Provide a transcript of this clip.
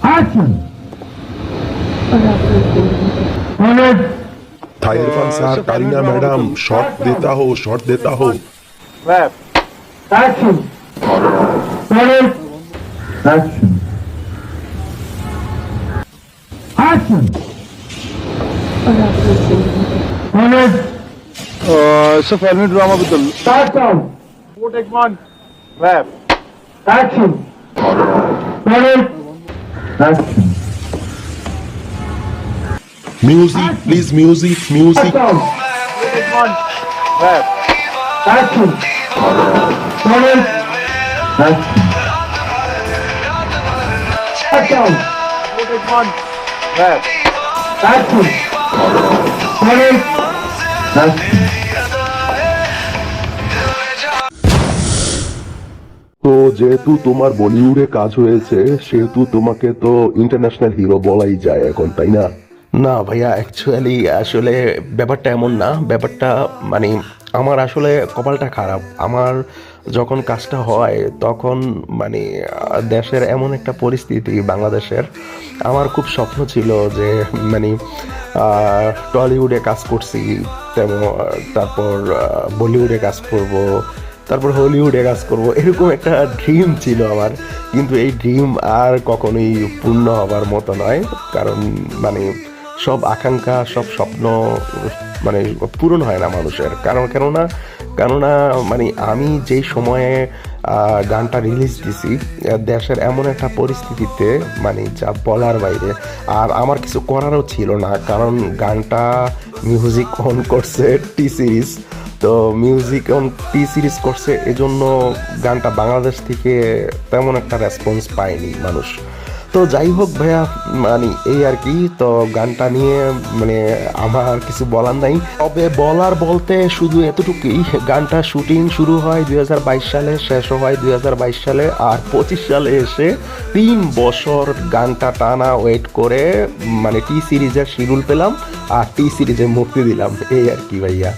Action! था Irfan sir, Karina madam, shot देता हो। Action! Action! Action! So family drama बद्दल. Start down! Take one. Rap. Action! Action! Music please, music Start down! Take one. Rap. Action! Action! Start down! Take one. Rap. Action! Action! তো যেহেতু তোমার বলিউডে কাজ হয়েছে সেহেতু তোমাকে তো ইন্টারন্যাশনাল হিরো বলাই যায় এখন, তাই না? না ভাইয়া, অ্যাকচুয়ালি আসলে ব্যাপারটা এমন না। ব্যাপারটা মানে আমার আসলে কপালটা খারাপ। আমার যখন কাজটা হয় তখন মানে দেশের এমন একটা পরিস্থিতি, বাংলাদেশের, আমার খুব স্বপ্ন ছিল যে মানে টলিউডে কাজ করছি, তেমন তারপর বলিউডে কাজ করব, তারপর হলিউডে কাজ করব, এরকম একটা ড্রিম ছিল আমার। কিন্তু এই ড্রিম আর কখনোই পূর্ণ হবার মতো নয়, কারণ মানে সব আকাঙ্ক্ষা, সব স্বপ্ন মানে পূরণ হয় না মানুষের। কেননা মানে আমি যেই সময়ে গানটা রিলিজ দিছি দেশের এমন একটা পরিস্থিতিতে মানে যা বলার বাইরে, আর আমার কিছু করারও ছিল না, কারণ গানটা মিউজিক অন করছে টি সিরিজ। তো মিউজিক অন টি সিরিজ করছে, এজন্য গানটা বাংলাদেশ থেকে তেমন একটা রেসপন্স পায়নি মানুষ। তো যাই হোক ভাইয়া, মানে এই আর কি। তো গানটা নিয়ে মানে আমার কিছু বলার নাই, তবে বলার বলতে শুধু এতটুকুই, গানটা শুটিং শুরু হয় 2022 সালে, শেষও হয় 2022 সালে, আর 25 সালে এসে 3 বছর গানটা টানা ওয়েট করে মানে টি সিরিজের শিডিউল পেলাম আর টি সিরিজে মুক্তি দিলাম, এই আর কি ভাইয়া।